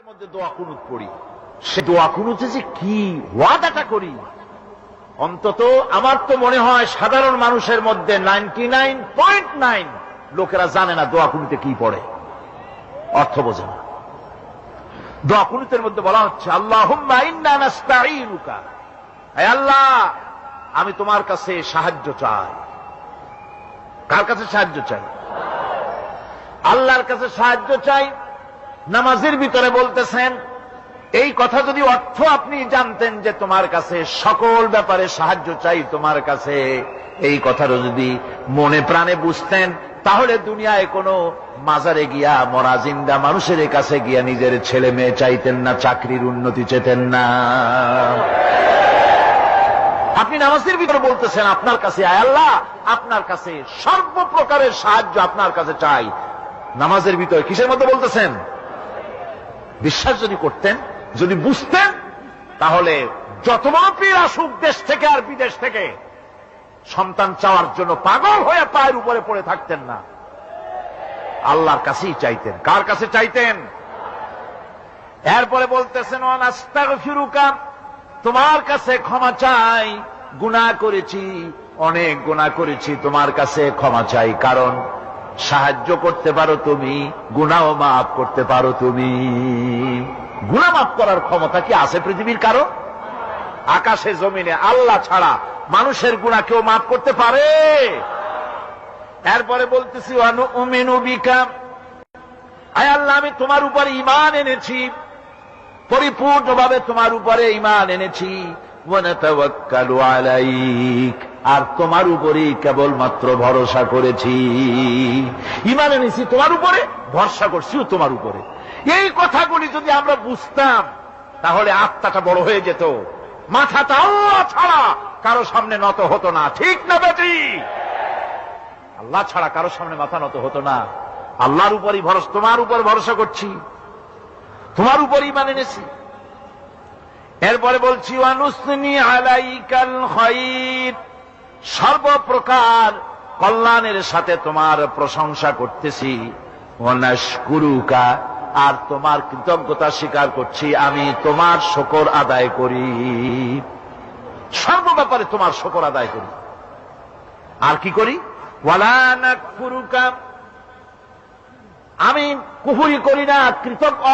মধ্যে দোয়া কুনুত পড়ি, সে দোয়া কুনুতে যে কি ওয়াদাটা করি, অন্তত আমার তো মনে হয় সাধারণ মানুষের মধ্যে 99.9 লোকেরা জানে না দোয়া কুনুতে কি পড়ে, অর্থ বোঝে না। দোয়া কুনুতের মধ্যে বলা হচ্ছে আল্লাহুম্মা ইন্না নাস্তাঈনুকা, হে আল্লাহ আমি তোমার কাছে সাহায্য চাই। কার কাছে সাহায্য চাই? আল্লাহর কাছে সাহায্য চাই। নামাজের ভিতরে বলতেছেন, এই কথা যদি অর্থ আপনি জানতেন যে তোমার কাছে সকল ব্যাপারে সাহায্য চাই তোমার কাছে, এই কথাটা যদি মনে প্রাণে বুঝতেন, তাহলে দুনিয়ায় কোনো মাজারে গিয়া মরা জিন্দা মানুষের কাছে গিয়া নিজের ছেলে মেয়ে চাইতেন না, চাকরির উন্নতি চেতেন না। আপনি নামাজের ভিতরে বলতেছেন আপনার কাছে, আয় আল্লাহ আপনার কাছে সর্বপ্রকারের সাহায্য আপনার কাছে চাই। নামাজের ভিতরে কিসের মধ্যে বলতেছেন? বিশ্বাস যদি করতেন, যদি বুঝতেন, তাহলে যত বড় পীর আসুক দেশ থেকে আর বিদেশ থেকে, সন্তান চাওয়ার জন্য পাগল হয়ে পায়ের উপরে পড়ে থাকতেন না, আল্লাহর কাছেই চাইতেন। কার কাছে চাইতেন? এরপরে বলতেছেন আস্তাগফিরুকা, তোমার কাছে ক্ষমা চাই, গুনাহ করেছি, অনেক গুনাহ করেছি, তোমার কাছে ক্ষমা চাই, কারণ সাহায্য করতে পারো তুমি, গুনাহ মাফ করতে পারো তুমি। গুনাহ মাফ করার ক্ষমতা কি আছে পৃথিবীর কারো? আকাশে জমিনে আল্লাহ ছাড়া মানুষের গুনাহ কেউ মাফ করতে পারে? এরপরে বলতেছি অনুমিনু বিকা, আয় আল্লাহ আমি তোমার উপর ঈমান এনেছি, পরিপূর্ণভাবে তোমার উপরে ঈমান এনেছি। ওয়া নাতাওয়াক্কালু আলাইক, আর তোমার উপরেই কেবলমাত্র ভরসা করেছি। ঈমান এনেছি তোমার উপরে, ভরসা করছিও তোমার উপরে। এই কথাগুলি যদি আমরা বুঝতাম, তাহলে আত্মাটা বড় হয়ে যেত, মাথাটা আল্লাহ ছাড়া কারো সামনে নত হতো না। ঠিক না বেটি? আল্লাহ ছাড়া কারো সামনে মাথা নত হতো না। আল্লাহর উপরই ভরসা, তোমার উপর ভরসা করছি, তোমার উপর ঈমান এনেছি। এরপরে বলছি ওয়ানুসনি আলাইকাল খায়র, সর্বপ্রকার কল্যাণের সাথে তোমার প্রশংসা করতেছি। ওয়ানাশকুরুকা, আর তোমার কৃতজ্ঞতা স্বীকার করছি, আমি তোমার শুকর আদায় করি, সর্ব ব্যাপারে তোমার শুকর আদায় করি। আর কি করি? ওয়ালা নাকফুরুকা, আমি কুফরি করি না,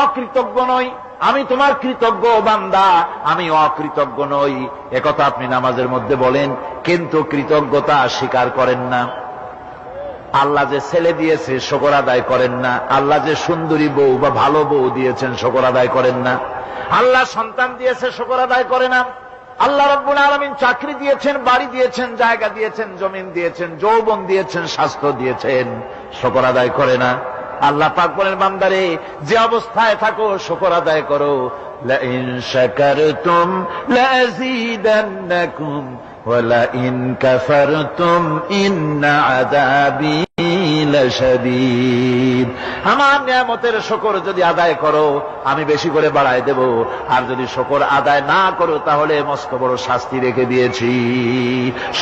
অকৃতজ্ঞ নই, আমি তোমার কৃতজ্ঞ বান্দা, আমি অকৃতজ্ঞ নই। একথা আপনি নামাজের মধ্যে বলেন, কিন্তু কৃতজ্ঞতা স্বীকার করেন না। আল্লাহ যে ছেলে দিয়েছে শুকর আদায় করেন না, আল্লাহ যে সুন্দরী বউ বা ভালো বউ দিয়েছেন শুকর আদায় করেন না, আল্লাহ সন্তান দিয়েছে শুকর আদায় করে না, আল্লাহ রাব্বুল আলামিন চাকরি দিয়েছেন, বাড়ি দিয়েছেন, জায়গা দিয়েছেন, জমিন দিয়েছেন, যৌবন দিয়েছেন, স্বাস্থ্য দিয়েছেন, শুকর আদায় করে না। আল্লাহ পাক বলেন, বান্দারে যে অবস্থায় থাকো শুকর আদায় করো। লাইন শাকারতুম লাযীদান্নাকুম ওয়া লাইন কাফারতুম ইন্না আযাবী লাশাদীদ। আমার নিয়ামতের শুকর যদি আদায় করো আমি বেশি করে বাড়ায় দেব, আর যদি শুকর আদায় না করো তাহলে মস্ত বড় শাস্তি রেখে দিয়েছি।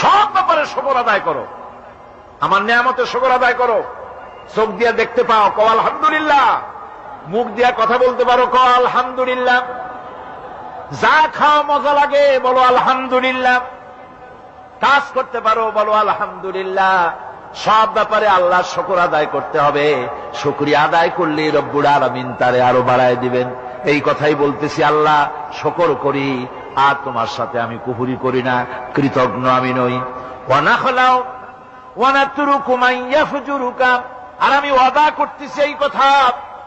সব ব্যাপারে শুকর আদায় করো, আমার নিয়ামতের শুকর আদায় করো। চোখ দিয়া দেখতে পাও, কও আলহামদুলিল্লাহ। মুখ দিয়া কথা বলতে পারো, কও আলহামদুলিল্লাহ। যা খাও মজা লাগে বলো আলহামদুলিল্লাহ। কাজ করতে পারো বলো আলহামদুলিল্লাহ। সব ব্যাপারে আল্লাহ শুকর আদায় করতে হবে। শুকরিয়া আদায় করলে রব্বুল আলামিন তারে আরো বাড়ায় দিবেন। এই কথাই বলতেছি, আল্লাহ শুকর করি, আর তোমার সাথে আমি কুফরি করি না, কৃতজ্ঞ আমি নই। ওয়া নাখলাউ ওয়া নাতরুকু মান ইয়াফজুরুকা, আর আমি ওয়াদা করতেছি এই কথা,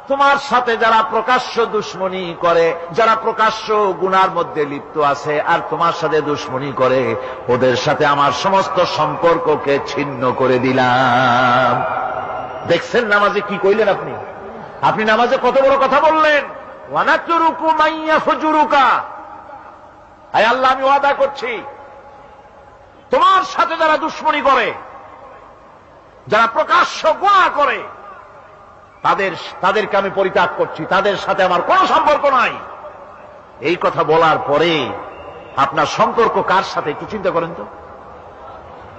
তোমার সাথে যারা প্রকাশ্য দুশ্মনী করে, যারা প্রকাশ্য গুনার মধ্যে লিপ্ত আছে আর তোমার সাথে দুশ্মনী করে, ওদের সাথে আমার সমস্ত সম্পর্ককে ছিন্ন করে দিলাম। দেখছেন নামাজে কি কইলেন আপনি? আপনি নামাজে কত বড় কথা বললেন। ওয়ানাতুরুকু মান ইয়াফজুরুকা, আয় আল্লাহ আমি ওয়াদা করছি তোমার সাথে যারা দুশ্মনী করে, যারা প্রকাশ্য গুনাহ করে, তাদেরকে আমি পরিত্যাগ করছি, তাদের সাথে আমার কোনো সম্পর্ক নাই। এই কথা বলার পরে আপনার সম্পর্ক কার সাথে একটু চিন্তা করেন তো।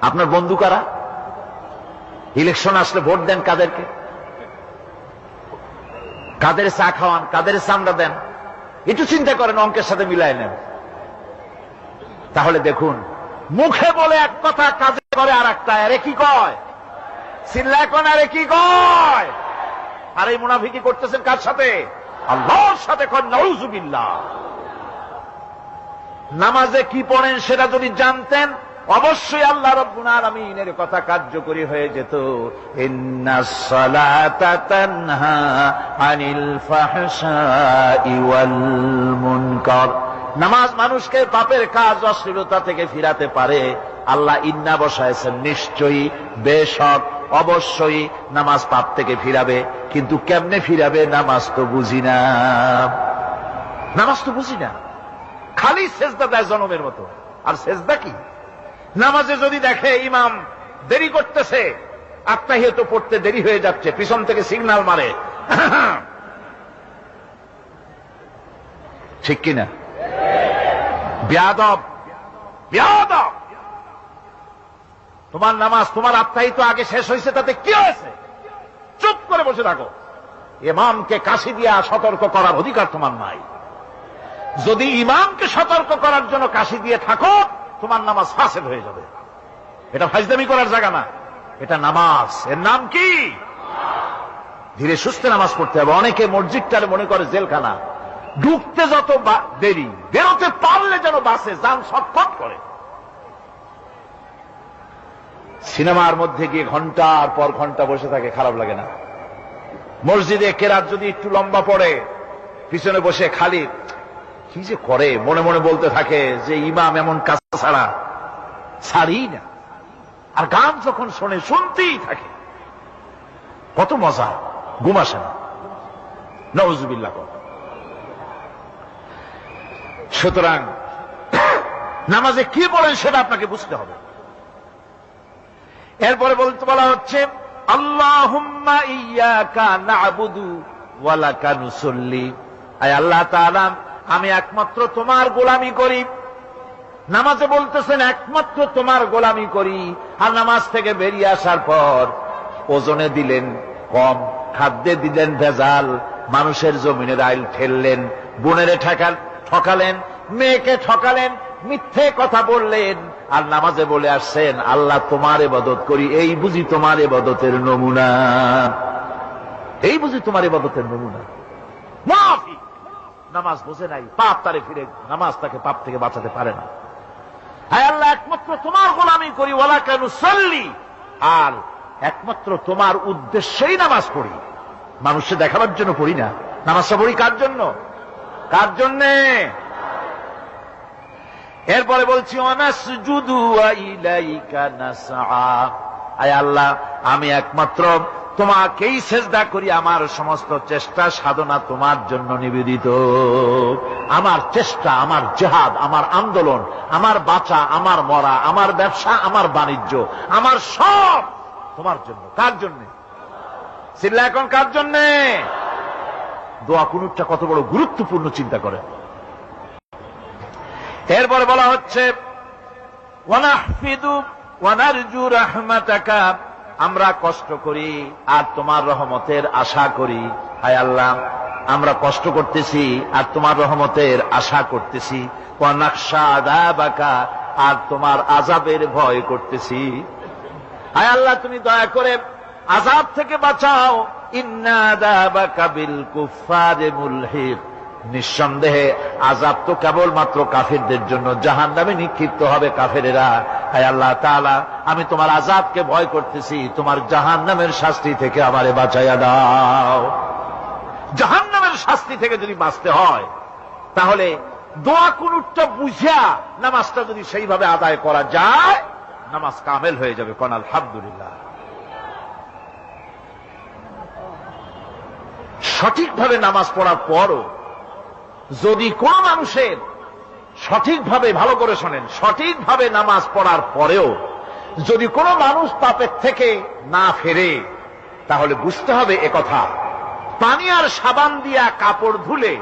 আপনার বন্ধু কারা? ইলেকশন আসলে ভোট দেন কাদেরকে? কাদের চা খাওয়ান, কাদের চামড়া দেন, একটু চিন্তা করেন, অঙ্কের সাথে মিলাই নেন। তাহলে দেখুন, মুখে বলে এক কথা, কাজে করে আর একটা। আরে কি কয়? চিল্লায় কোন? আরে কি কয়? আর এই মুনাফিকি করতেছেন কার সাথে? আল্লাহর সাথে। কোন নাউযুবিল্লাহ। নামাজে কি পড়েন সেটা যদি জানতেন, অবশ্যই আল্লাহ রাব্বুল আলামিনের কথা কার্যকরী হয়ে যেত। ইন্নাস সালাতা তানহা আনিল ফাহশাই ওয়াল মুনকার। নামাজ মানুষকে পাপের কাজ, অশ্লীলতা থেকে ফিরাতে পারে। আল্লাহ ইন্না বসায়ছেন, নিশ্চয়ই, বেশক, অবশ্যই নামাজ পাপ থেকে ফিরাবে। কিন্তু কেমনে ফিরাবে নামাজ তো বুঝি না। নামাজ তো বুঝি না, খালি সেজদা দেয় জনমের মতো। আর সেজদা কি? নামাজে যদি দেখে ইমাম দেরি করতেছে, আত্মাহিয়াত পড়তে দেরি হয়ে যাচ্ছে, পিছন থেকে সিগন্যাল মারে, ঠিক কিনা? বেয়াদব, বেয়াদব। তোমার নামাজ, তোমার আত্মাহিত আগে শেষ হয়েছে, তাতে কি হয়েছে? চুপ করে বসে থাকো। ইমামকে কাশি দিয়া সতর্ক করার অধিকার তোমার নাই। যদি ইমামকে সতর্ক করার জন্য কাশি দিয়ে থাকো, তোমার নামাজ ফাসেদ হয়ে যাবে। এটা ফাজলামি করার জায়গা না, এটা নামাজ। এর নাম কি? ধীরে সুস্থে নামাজ পড়তে হবে। অনেকে মসজিদটারে মনে করে জেলখানা। ঢুকতে যত দেরি, বেরোতে পারলে যেন বাসে যান ছটফট করে। সিনেমার মধ্যে গিয়ে ঘন্টার পর ঘন্টা বসে থাকে, খারাপ লাগে না? মসজিদে কেরাত যদি একটু লম্বা পড়ে, পিছনে বসে খালি কি যে করে, মনে মনে বলতে থাকে যে ইমাম এমন কাজ ছাড়া ছাড়ি না। আর গান যখন শোনে, শুনতেই থাকে। কত মজা, ঘুম আসে না। নাউযুবিল্লাহ। সুতরাং নামাজে কি বলেন সেটা আপনাকে বুঝতে হবে। এরপরে বলতে বলা হচ্ছে, আল্লাহুম্মা ইয়্যাকা না'বুদু ওয়া লাকা নুসাল্লি। আয় আল্লাহ তাআলা, আমি একমাত্র তোমার গোলামি করি। নামাজে বলতেছেন একমাত্র তোমার গোলামি করি। আর নামাজ থেকে বেরিয়ে আসার পর ওজনে দিলেন কম, খাদ্যে দিলেন ভেজাল, মানুষের জমিনের আইল ঠেললেন, বোনেরে ঠকালেন, মেয়েকে ঠকালেন, মিথ্যে কথা বললেন। আর নামাজে বলে আসছেন আল্লাহ তোমার ইবাদত করি। এই বুঝি তোমার ইবাদতের নমুনা? এই বুঝি তোমার ইবাদতের নমুনা? মুনাফিক। নামাজ বোঝে নাই, পাপ তারে ফিরে, নামাজ তাকে পাপ থেকে বাঁচাতে পারে না। হায় আল্লাহ, একমাত্র তোমার গোলামি করি, ওয়া লাকা নুসাল্লি। আর একমাত্র তোমার উদ্দেশ্যেই নামাজ পড়ি। মানুষকে দেখাবার জন্য পড়ি না। নামাজটা পড়ি কার জন্য? কার জন্যে? এরপরে বলছি, ওয়ানাসজুদু ওয়া ইলাইকা নাসআ। আয় আল্লাহ, আমি একমাত্র তোমাকেই সেজদা করি। আমার সমস্ত চেষ্টা সাধনা তোমার জন্য নিবেদিত। আমার চেষ্টা, আমার জিহাদ, আমার আন্দোলন, আমার বাঁচা, আমার মরা, আমার ব্যবসা, আমার বাণিজ্য, আমার সব তোমার জন্য। কার জন্য? চিল্লা এখন কার জন্য? দোয়া কুনুতটা কত বড় গুরুত্বপূর্ণ চিন্তা করেন। এরপরে বলা হচ্ছে, ওয়ানাহফিদু ওয়ানারজু রাহমাতাকা। আমরা কষ্ট করি আর তোমার রহমতের আশা করি। হায় আল্লাহ, আমরা কষ্ট করতেছি আর তোমার রহমতের আশা করতেছি। ওয়া নাখশা আযাবাকা। আর তোমার আযাবের ভয় করতেছি। হায় আল্লাহ, তুমি দয়া করে আযাব থেকে বাঁচাও। ইন্না আযাবাকা বিল কুফফারি মুলহিক। নিঃসন্দেহে আযাব তো কেবলমাত্র কাফেরদের জন্য, জাহান্নামে নিক্ষিপ্ত হবে কাফেরেরা। হায় আল্লাহ তাআলা, আমি তোমার আযাবকে ভয় করতেছি, তোমার জাহান্নামের শাস্তি থেকে আমারে বাঁচাইয়া দাও। জাহান্নামের শাস্তি থেকে যদি বাঁচতে হয়, তাহলে দোয়া কুনুতটা বুঝিয়া নামাজটা যদি সেইভাবে আদায় করা যায়, নামাজ কামেল হয়ে যাবে। কোন আলহামদুলিল্লাহ। সঠিকভাবে নামাজ পড়ার পরও যদি কোন মানুষের সঠিকভাবে, ভালো করে শোনেন, সঠিকভাবে নামাজ পড়ার পরেও যদি কোন মানুষ পাপের থেকে না ফেরে, তাহলে বুঝতে হবে একথা, পানি আর সাবান দিয়া কাপড় ধুলে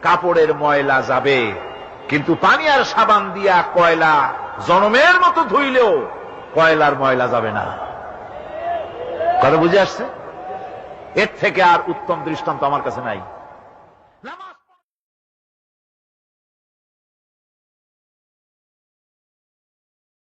কাপড়ের ময়লা যাবে, কিন্তু পানি আর সাবান দিয়া কয়লা জনমের মতো ধুইলেও কয়লার ময়লা যাবে না। কথা বুঝে আসছে? এর থেকে আর উত্তম দৃষ্টান্ত আমার কাছে নাই।